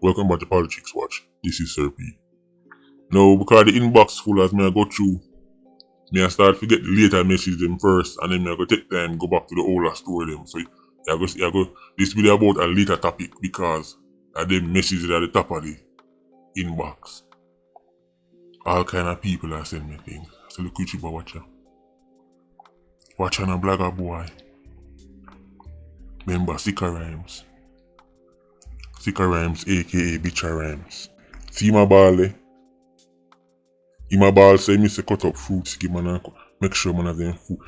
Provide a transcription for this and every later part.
Welcome back to Politricks Watch. This is Sir P. Now, because the inbox full as me I go through, me I start to get the later message them first, and then me I go take time go back to the older story them. So this video about a later topic because of them messages at the top of the inbox. All kind of people are sending me things. So look at you watcher. Watching a blogger boy. Remember Sikka Rhymes. Sikka Rhymes aka Bitcha Rhymes. See my ball eh? In my ball say me say cut up fruits, give man and make sure man have them food.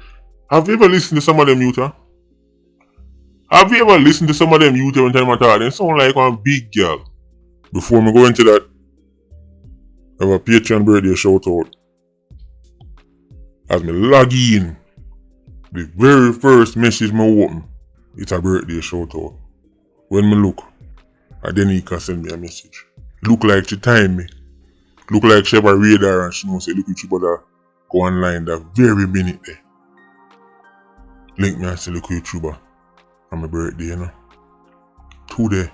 Have you ever listened to some of them youth? Have you ever listened to some of them youth when time I talk? They sound like one big girl. Before me go into that, I have a Patreon birthday shout out. As me log in, the very first message me open, it's a birthday shout out. When me look, Adenika send me a message. Look like she time me. Look like she have a radar and she know say look at you brother go online that very minute there. Link me and say look at you brother. On my birthday, you know. Today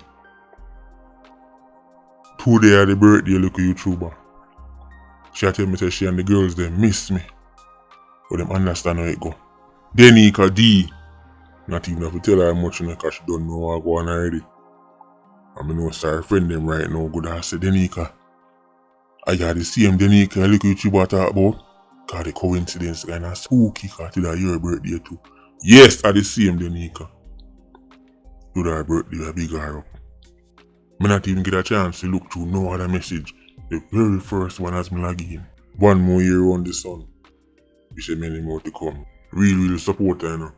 are the birthday look at YouTuber. She tell me say she and the girls they miss me. But them understand how it go. Denika D. Not even have to tell her how much because she don't know how I go on already. I know sorry friend them right now good I say Denika. I got the same Denika look at YouTuber talk about. Cause the coincidence kinda spooky cause today your birthday too. Yes, I the same Denika. Do that birthday a big her up. Me not even get a chance to look through no other message. The very first one has me log in. 1 more year on the sun. We say many more to come. Real support her, you know.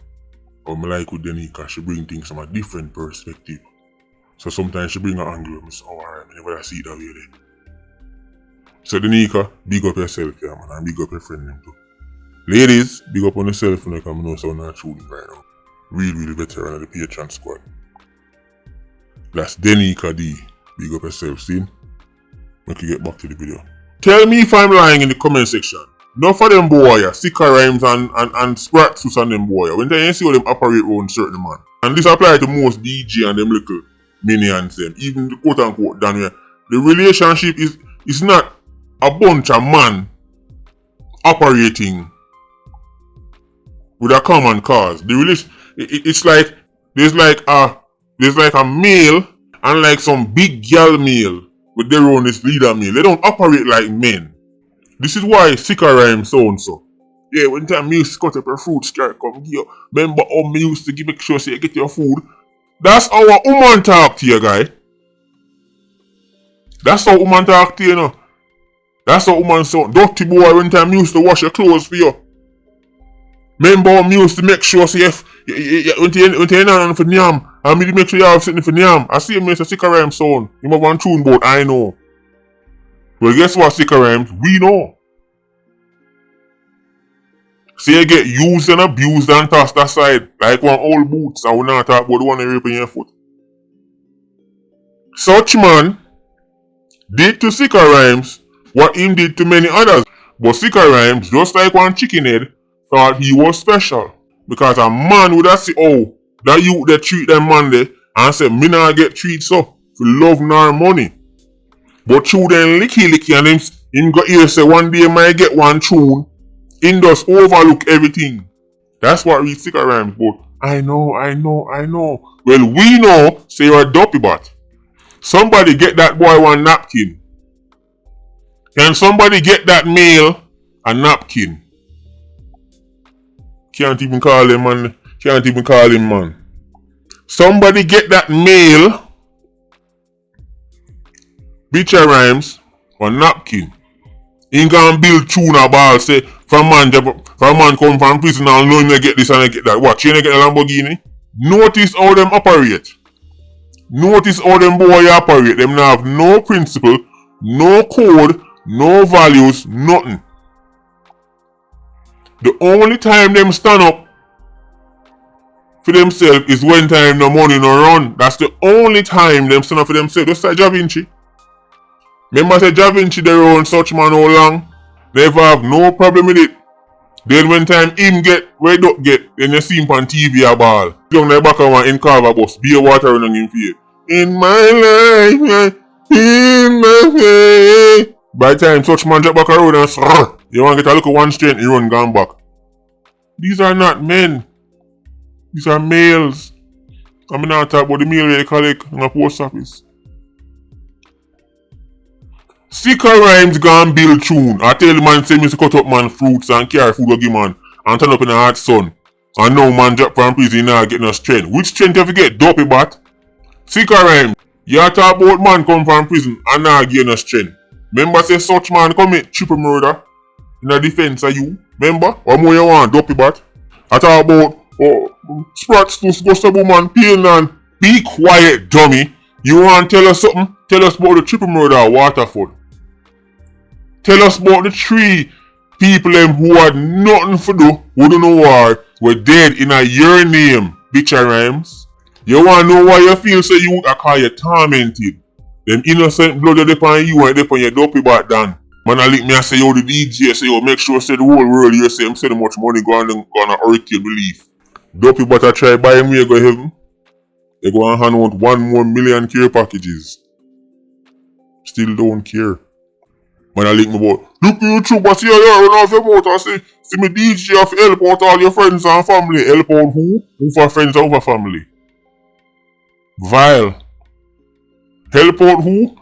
But me like with Denika, she bring things from a different perspective. So sometimes she bring an angle and I say, oh alright, I never see it that way there. So Denika, big up yourself yeah man, and big up your friend them too. Ladies, big up on yourself when you come know so not shooting right now. Real veteran of the Patreon squad. That's Denika D. Big up yourself, see? Make you get back to the video. Tell me if I'm lying in the comment section. Not for them boy, Sikka Rhymes and Sprattel and them boy. When they see how them operate on certain man. And this apply to most DJ and them little minions them. Even the quote unquote down here. The relationship is not a bunch of man operating with a common cause. The relation it's like there's like a male and like some big girl male with their own this leader male. They don't operate like men. This is why Sikka Rhymes sound so. Yeah, when time me used to cut up your fruit skirt come give you. Remember how me used to make sure say you get your food. That's how a woman talk to you guy. That's how woman talk to you, know. That's how woman sound. Dirty boy when time me used to wash your clothes for you. Remember how me used to make sure say if when you not for nyam, and me make sure you have something for nyam. I see me say Sikka Rhymes sound. You have one tune boat, I know. Well guess what Sikka Rhymes? We know. Say you get used and abused and tossed aside like one old boots and we not talk about the one you rape in your foot. Such man did to Sikka Rhymes what him did to many others. But Sikka Rhymes, just like one chicken head, thought he was special. Because a man would have said, oh, that you that treat them man there and say, me not get treat so for love nor money. But through them licky and him got here say one day might get one tune, him just overlook everything. That's what we Sikka Rhymes, but I know. Well, we know, say you're a dopey bot. Somebody get that boy one napkin. Can somebody get that male a napkin? Can't even call him man. Somebody get that male Bitcha Rhymes or napkin. He gonna build tuna ball say from man come from prison and know him get this and get that. What? You get a Lamborghini? Notice how them operate. Notice how them boy operate. Them not have no principle, no code, no values, nothing. The only time them stand up for themselves is when time no money no run. That's the only time them stand up for themselves. Just like Da Vinci. Remember say Da Vinci they run such man how long? Never have no problem with it. Then when time him get where he don't get, then you see him on TV a ball. Young the back of one in carver bus, beer water running in fear. In my life, in my face. By the time such man drop back a road and srrr, you want to get a look at one straight and you run gone back. These are not men. These are males. I'm not talking about the mail they collect in a post office. Sikka rhymes gone build tune. I tell the man say me to cut up man fruits and carry food give man and turn up in the hot sun. And now man drop from prison now get no strength. Which strength you forget? Dopey bat. Sikka rhymes. You talk about man come from prison and now get no strength. Remember say such man commit triple murder in a defense of you. Remember? What more you want? Dopey bat. I talk about Sprattel go stab man pain and be quiet dummy. You want to tell us something? Tell us about the triple murder at Waterford. Tell us about the 3 people who had nothing to do, who don't know why, were dead in your name, bitch rhymes. You want to know why you feel so you I call you tormented. Them innocent blood that upon you and upon your dopey back down. Man I lick me and say yo the DJ say yo make sure say the whole world you say him say much money gonna hurricane belief. Dopey but I try buy him where you go heaven. They go and hand out 1 more million care packages. Still don't care. Man I link me about, look at YouTube, I see you run off your mouth and see me DJ have help out all your friends and family. Help out who? Who for friends and who for family? Vile. Help out who?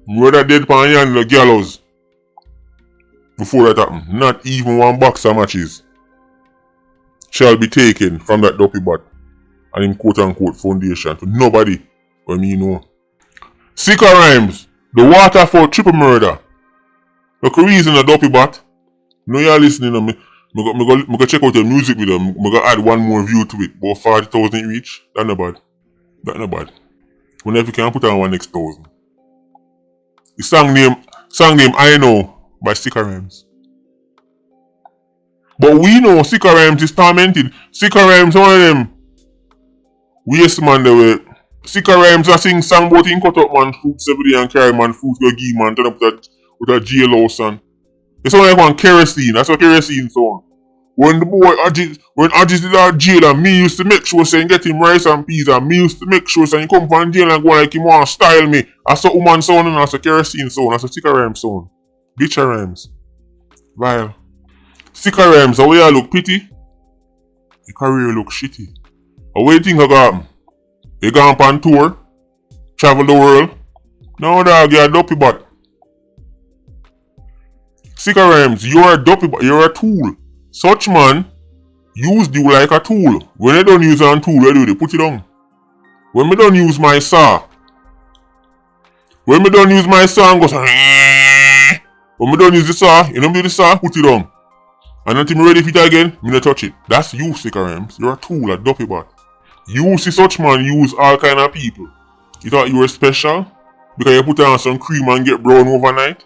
Murder dead pan yan the gallows. Before that happen, not even 1 box of matches shall be taken from that dopey bot and in quote unquote foundation for nobody when me know. Sikka rhymes. The Waterford triple murder. Look a reason a dopey bot. No you're listening to me. I go check out your music video. I go add 1 more view to it. About 40,000 reach. That's not bad. That's not bad. Whenever you can put on 1 next 1,000. The song name I Know by Sikka rhymes. But we know Sikka rhymes is tormented. Sikka rhymes one of them waste man the way. Sikka rhymes I sing song about him cut up man fruits every day and carry man fruits go give man turn up with a jailhouse and it's sound like one kerosene. That's what kerosene sound. When the boy Ajis did that jail and me used to make sure saying get him rice and peas and me used to make sure saying come from jail and go like him want to style me. I saw woman sound and that's a kerosene sound. That's a Sikka rhymes sound. Bitch rhymes. Vile. Sikka rhymes, the way I look pretty, the career look shitty. The way you think I got him? You gone on tour, travel the world. No dog, you're a dopey bot. Sikka rhymes, you're a dopey bot, you're a tool. Such man used you like a tool. When I don't use a tool, what do they put it down? When I don't use my saw, and goes, when I don't use the saw, you know do the saw, put it down. And until I'm ready for it again, me not touch it. That's you, Sikka rhymes. You're a tool, a dopey bot. You see such man use all kind of people. You thought you were special? Because you put on some cream and get brown overnight?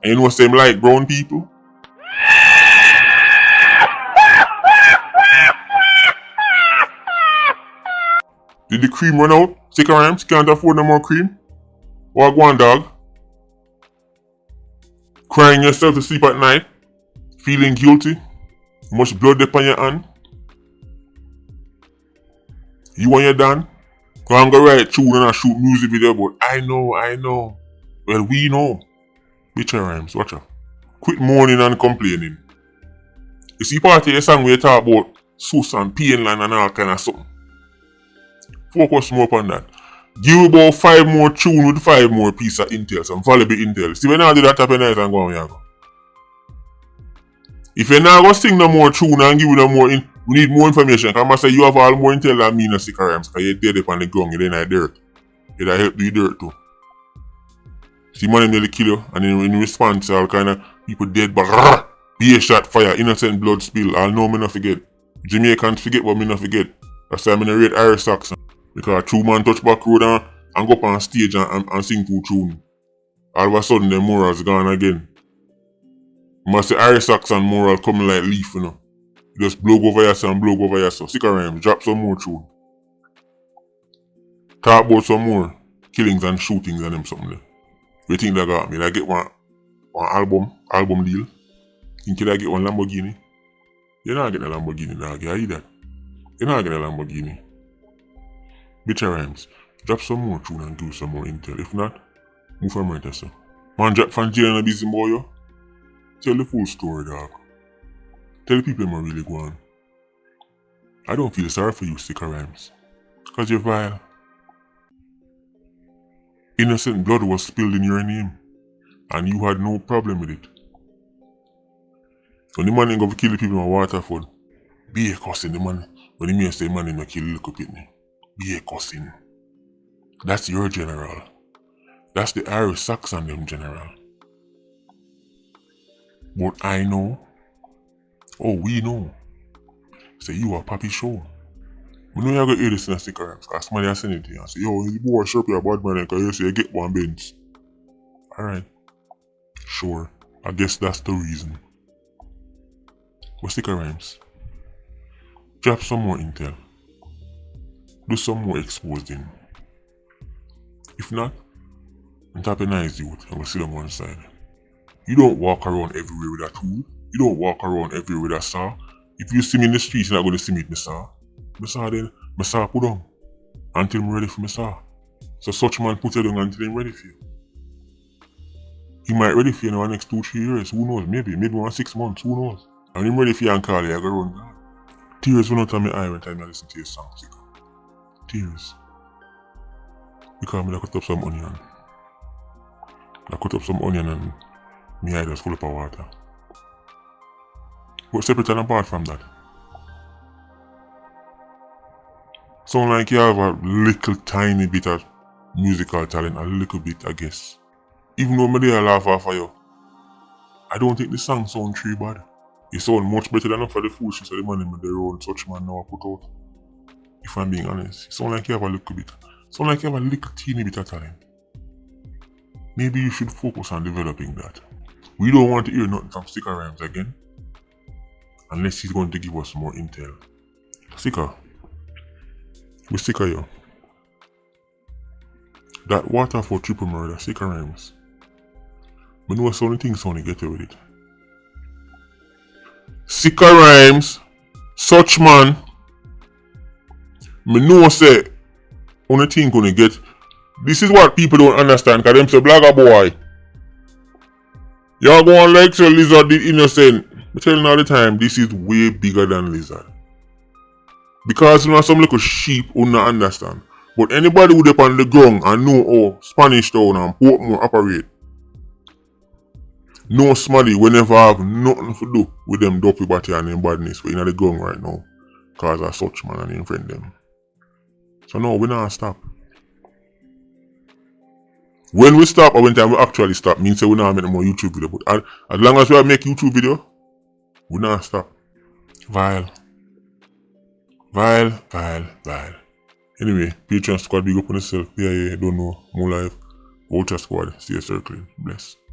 And you know same like brown people? Did the cream run out? Sikka rhymes, can't afford no more cream? What go on dog? Crying yourself to sleep at night? Feeling guilty? Much blood upon your hand? You want your done? I'm gonna write tune and I shoot music video, but I know. Well, we know. Bitch rhymes, watch out. Quit mourning and complaining. You see part of the song where you talk about sus and pain line and all kind of something. Focus more upon that. Give about 5 more tune with 5 more piece of intel, some valuable intel. See when I do that type of night and go on here. If you're not gonna sing no more tune and give you no more we need more information. Cause I say you have all more intel than me in the Sikka rhymes. Cause you're dead up on the ground, you're in the dirt. It'll help do the dirt too. See money nearly kill you and in response all kind of people dead but be a shot fire, innocent blood spill. I'll know me not forget. Jamaicans forget what me not forget. That's why I'm in a rate Irish Saxon. Because a true man touch back road and go up on stage and sing 2 tune. All of a sudden the morals gone again. You must say Irish Saxon moral coming like leaf, you know. Just blow over yourself and blow over yourself. Sikka rhymes, drop some more tune. Talk about some more killings and shootings and them something there. You think that got me? Did I get one album deal? Think I get one Lamborghini? You're not getting a Lamborghini, dog. You hear that? You're not getting a Lamborghini. Bitch rhymes, drop some more tune and do some more intel. If not, Move from right so. Man drop from jail and a busy boy, yo. Tell the full story, dog. Tell the people I'm really going. I don't feel sorry for you, Sikka Rhymes. Cause you're vile. Innocent blood was spilled in your name. And you had no problem with it. When the man ain't gonna kill the people in Waterford, be a cussing the man. When the man say man ain't gonna kill the little pitney, be a cussing. That's your general. That's the Irish Saxon them general. But I know, we know, say you are Papi Show. We know you're gonna hear this in a Sikka Rhymes, cause somebody has sent it to you and say, yo, you boy sure you're a bad man cause you say you get one bench. Alright. Sure. I guess that's the reason. But Sikka Rhymes, drop some more intel. Do some more exposing. If not, antagonize you and we'll sit on one side. You don't walk around everywhere with a tool. You don't walk around everywhere with a saw. If you see me in the streets, you're not going to see me with my saw. My saw then, my saw put on until I'm ready for my saw. So such man put it on until I'm ready for you. He might ready for you in the next 2-3 years. Who knows? Maybe 1 6 months. Who knows? And I'm ready for you and call you. I go run down. Tears run out of my eye when time I listen to your song, Sikka. Tears. Because I cut up some onion. I cut up some onion and my eye just full up of water. But separate and apart from that, sound like you have a little tiny bit of musical talent, a little bit I guess. Even though I dare laugh off of you, I don't think the song sound too bad. You sound much better than enough of the foolishness of the man in the road such man now put out. If I'm being honest, you sound like you have a little bit. Sound like you have a little teeny bit of talent. Maybe you should focus on developing that. We don't want to hear nothing from Sikka Rhymes again. Unless he's going to give us more intel. Sikka. We Sikka yo. That Waterford triple murder, Sikka Rhymes. I know some things only get away with it. Sikka Rhymes, such man, me know say only thing gonna get. This is what people don't understand, cause them say blagger boy. Y'all go on like say Lizard did innocent. I tell you all the time, this is way bigger than Lizard. Because you know some little sheep who not understand. But anybody who up on the ground and know how Spanish Town and Portmore operate, no smarty will never have nothing to do with them dopey body and them badness for in the ground right now. Cause of such man and him friend them. So no, we not stop. When we stop or when time we actually stop, means we not make more YouTube video. But as long as we make YouTube video, we not stop. Vile. Anyway, Patreon squad, big up on yourself. Yeah, don't know. More life. Ultra squad. See you circling. Bless.